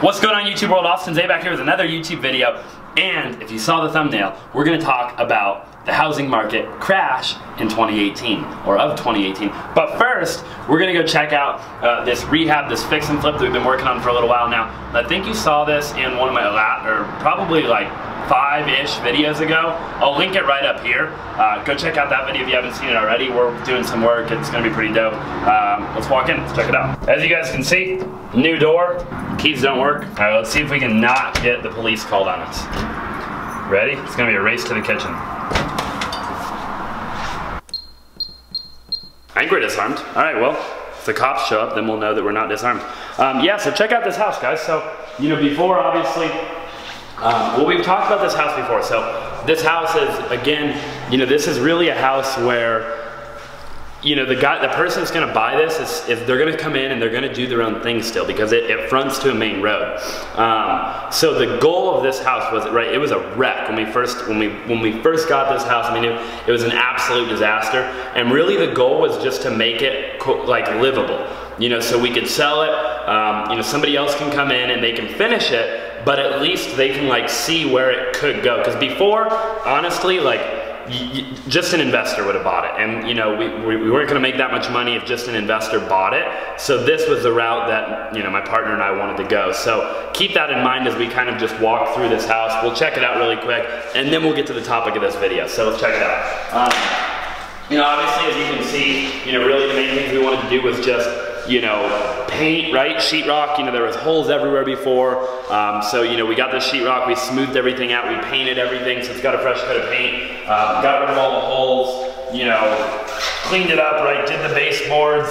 What's going on YouTube world? Austin Zay back here with another YouTube video. And if you saw the thumbnail, we're going to talk about the housing market crash in 2018, or of 2018. But first, we're going to go check out this rehab, this fix and flip that we've been working on for a little while now. I think you saw this in one of my probably like 5-ish videos ago. I'll link it right up here. Go check out that video if you haven't seen it already. We're doing some work. It's going to be pretty dope. Let's walk in. Let's check it out. As you guys can see, new door. Keys don't work. All right, let's see if we can not get the police called on us. Ready? It's going to be a race to the kitchen. I think we're disarmed. All right, well, if the cops show up, then we'll know that we're not disarmed. Yeah, so check out this house, guys. So, you know, before, obviously, well, we've talked about this house before. So this house is, again, you know, this is really a house where, you know, the person that's gonna buy this is they're gonna come in and they're gonna do their own thing still, because it fronts to a main road. So the goal of this house was, right, it was a wreck when we first got this house. I mean, it was an absolute disaster, and really the goal was just to make it like livable. You know, so we could sell it. You know, somebody else can come in and they can finish it, but at least they can like see where it could go. Because before, honestly, like, just an investor would have bought it, and you know, we weren't going to make that much money if just an investor bought it. So this was the route that, you know, my partner and I wanted to go. So keep that in mind as we kind of just walk through this house. We'll check it out really quick, and then we'll get to the topic of this video. So let's check it out. You know, obviously, as you can see, you know, really the main things we wanted to do was just, you know, paint, right? Sheetrock, you know, there was holes everywhere before. So, you know, we got the sheetrock, we smoothed everything out, we painted everything, so it's got a fresh coat of paint. Got rid of all the holes, you know, cleaned it up, right? Did the baseboards.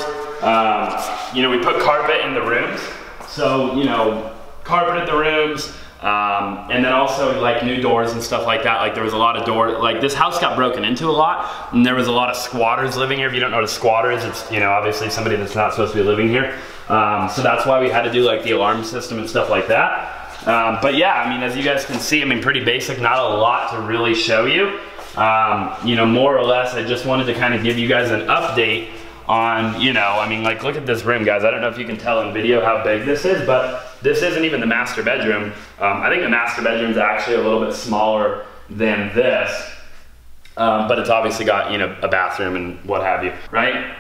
You know, we put carpet in the rooms. So, you know, carpeted the rooms. And then also like new doors and stuff like that. Like there was a lot of like this house got broken into a lot, and there was a lot of squatters living here. If you don't know what a squatter is, it's, you know, obviously somebody that's not supposed to be living here. So that's why we had to do like the alarm system and stuff like that. But yeah, I mean, as you guys can see, I mean, pretty basic, not a lot to really show you. You know, more or less, I just wanted to kind of give you guys an update on, you know, I mean, like, look at this room, guys. I don't know if you can tell in video how big this is, but this isn't even the master bedroom. I think the master bedroom is actually a little bit smaller than this, but it's obviously got, you know, a bathroom and what have you, right?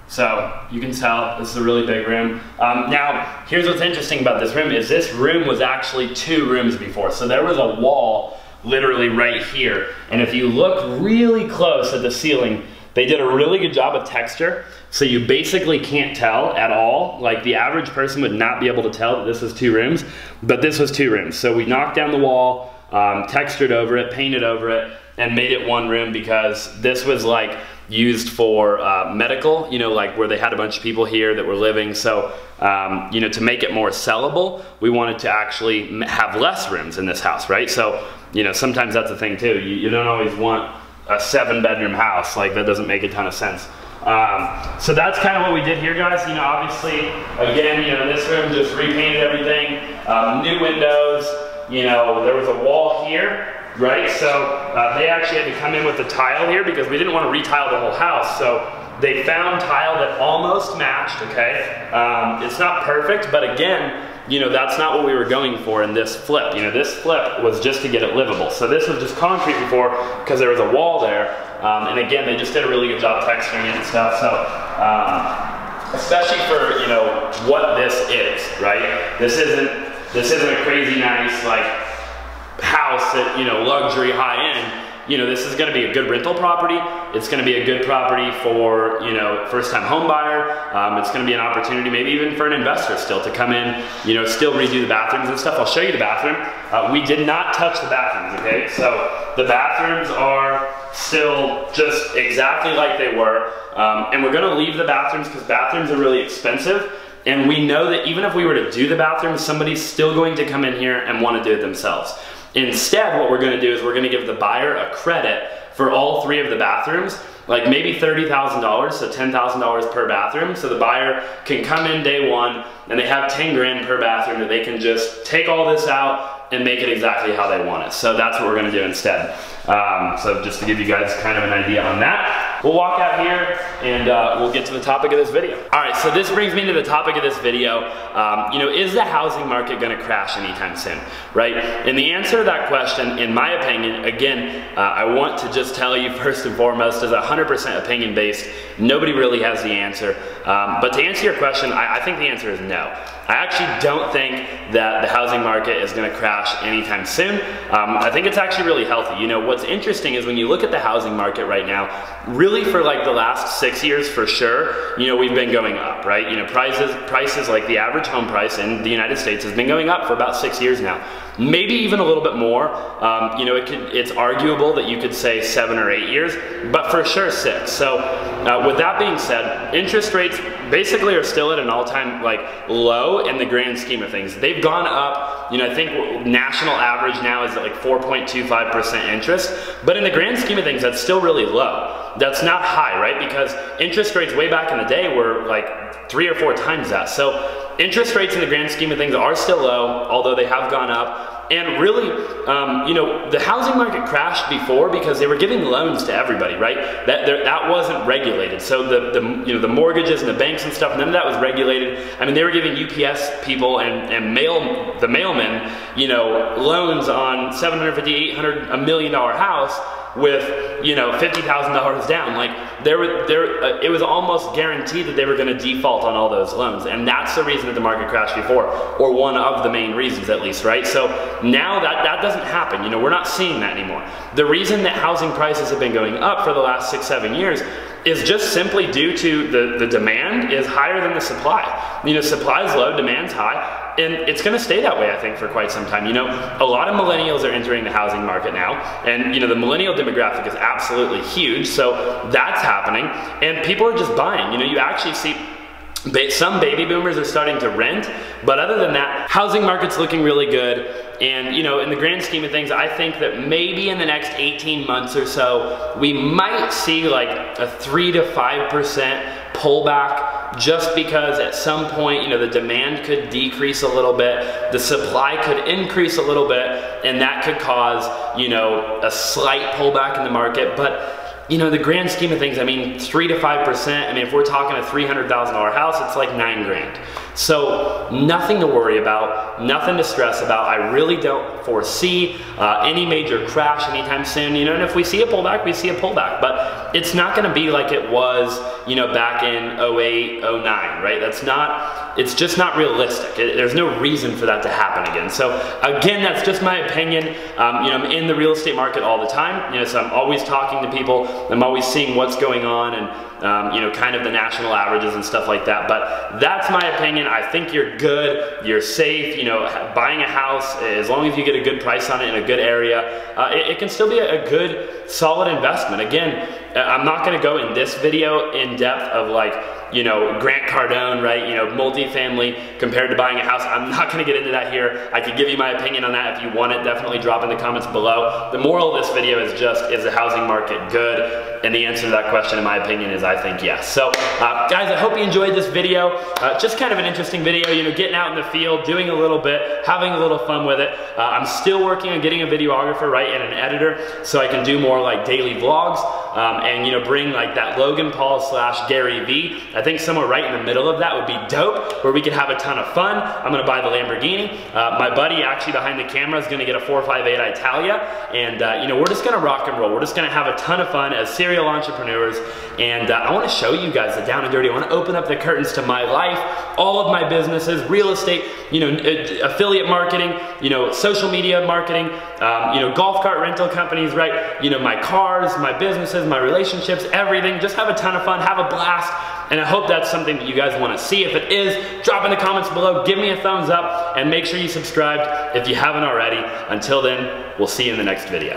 So you can tell this is a really big room. Now, here's what's interesting about this room is this room was actually 2 rooms before. So there was a wall literally right here. And if you look really close at the ceiling, they did a really good job of texture, so you basically can't tell at all. Like the average person would not be able to tell that this was 2 rooms, but this was 2 rooms. So we knocked down the wall, textured over it, painted over it, and made it 1 room, because this was like used for medical, you know, like where they had a bunch of people here that were living. So, you know, to make it more sellable, we wanted to actually have less rooms in this house, right? So, you know, sometimes that's a thing too. You don't always want a 7-bedroom house. Like, that doesn't make a ton of sense. So that's kind of what we did here, guys. You know, obviously, again, you know, this room just repainted everything, new windows. You know, there was a wall here, right? So they actually had to come in with the tile here because we didn't want to retile the whole house. So they found tile that almost matched, okay? It's not perfect, but again, you know, that's not what we were going for in this flip. You know, this flip was just to get it livable. So this was just concrete before because there was a wall there. And again, they just did a really good job texturing it and stuff. So, especially for, you know, what this is, right? This isn't a crazy nice, like, house that, you know, luxury, high end. You know, this is going to be a good rental property. It's going to be a good property for, you know, first-time home buyer. It's going to be an opportunity maybe even for an investor still to come in, you know, still redo the bathrooms and stuff. I'll show you the bathroom. We did not touch the bathrooms, okay? So the bathrooms are still just exactly like they were. And we're going to leave the bathrooms because bathrooms are really expensive. And we know that even if we were to do the bathrooms, somebody's still going to come in here and want to do it themselves. Instead, what we're going to do is we're going to give the buyer a credit for all 3 of the bathrooms, like maybe $30,000, so $10,000 per bathroom. So the buyer can come in day 1 and they have 10 grand per bathroom that they can just take all this out and make it exactly how they want it. So that's what we're going to do instead. So just to give you guys kind of an idea on that, we'll walk out here and we'll get to the topic of this video. All right, so this brings me to the topic of this video. You know, is the housing market gonna crash anytime soon, right? And the answer to that question, in my opinion, again, I want to just tell you first and foremost, is 100% opinion based. Nobody really has the answer. But to answer your question, I think the answer is no. I actually don't think that the housing market is gonna crash anytime soon. I think it's actually really healthy. You know, what's interesting is when you look at the housing market right now, really for like the last 6 years for sure, you know, we've been going up, right? You know, prices like the average home price in the United States has been going up for about 6 years now. Maybe even a little bit more. You know, it's arguable that you could say 7 or 8 years, but for sure 6. So with that being said, interest rates basically are still at an all-time like low in the grand scheme of things. They've gone up, you know, I think national average now is at like 4.25% interest, but in the grand scheme of things, that's still really low. That's not high, right? Because interest rates way back in the day were like 3 or 4 times that. So interest rates in the grand scheme of things are still low, although they have gone up. And really, you know, the housing market crashed before because they were giving loans to everybody, right? That wasn't regulated. So you know, the mortgages and the banks and stuff, none of that was regulated. I mean, they were giving UPS people and the mailmen, you know, loans on $750, $800, $1 million house with, you know, $50,000 down. Like it was almost guaranteed that they were going to default on all those loans, and that's the reason that the market crashed before, or one of the main reasons at least, right? So now that doesn't happen. You know, we're not seeing that anymore. The reason that housing prices have been going up for the last 6, 7 years is just simply due to the demand is higher than the supply. You know, supply is low, demand's high, and it's gonna stay that way, I think, for quite some time. You know, a lot of millennials are entering the housing market now, and you know, the millennial demographic is absolutely huge, so that's happening, and people are just buying. You know, you actually see some baby boomers are starting to rent, but other than that, housing market's looking really good. And you know, in the grand scheme of things, I think that maybe in the next 18 months or so, we might see like a 3 to 5% pullback, just because at some point, you know, the demand could decrease a little bit, the supply could increase a little bit, and that could cause, you know, a slight pullback in the market. But you know, the grand scheme of things, I mean, 3 to 5%, I mean, if we're talking a $300,000 house, it's like 9 grand. So nothing to worry about, nothing to stress about. I really don't foresee any major crash anytime soon. You know, and if we see a pullback, we see a pullback, but it's not gonna be like it was, you know, back in 08, 09, right? It's just not realistic. There's no reason for that to happen again. So again, that's just my opinion. You know, I'm in the real estate market all the time, you know, so I'm always talking to people. I'm always seeing what's going on and you know, kind of the national averages and stuff like that. But that's my opinion. I think you're good, you're safe. You know, buying a house, as long as you get a good price on it in a good area, it can still be a good, solid investment. Again, I'm not gonna go in this video in depth of like, you know, Grant Cardone, right? You know, multifamily compared to buying a house. I'm not gonna get into that here. I could give you my opinion on that if you want it. Definitely drop in the comments below. The moral of this video is just, is the housing market good? And the answer to that question, in my opinion, is I think yes. So guys, I hope you enjoyed this video. Just kind of an interesting video, you know, getting out in the field, doing a little bit, having a little fun with it. I'm still working on getting a videographer, right, and an editor, so I can do more like daily vlogs, and you know, bring like that Logan Paul / Gary Vee. I think somewhere right in the middle of that would be dope, where we could have a ton of fun. I'm gonna buy the Lamborghini. My buddy actually behind the camera is gonna get a 458 Italia, and you know, we're just gonna rock and roll. We're just gonna have a ton of fun as serial entrepreneurs, and I wanna show you guys the down and dirty. I wanna open up the curtains to my life, all of my businesses, real estate, you know, affiliate marketing, you know, social media marketing, you know, golf cart rental companies, right? You know, my cars, my businesses, my relationships, everything. Just have a ton of fun, have a blast. And I hope that's something that you guys want to see. If it is, drop in the comments below, give me a thumbs up, and make sure you subscribed if you haven't already. Until then, we'll see you in the next video.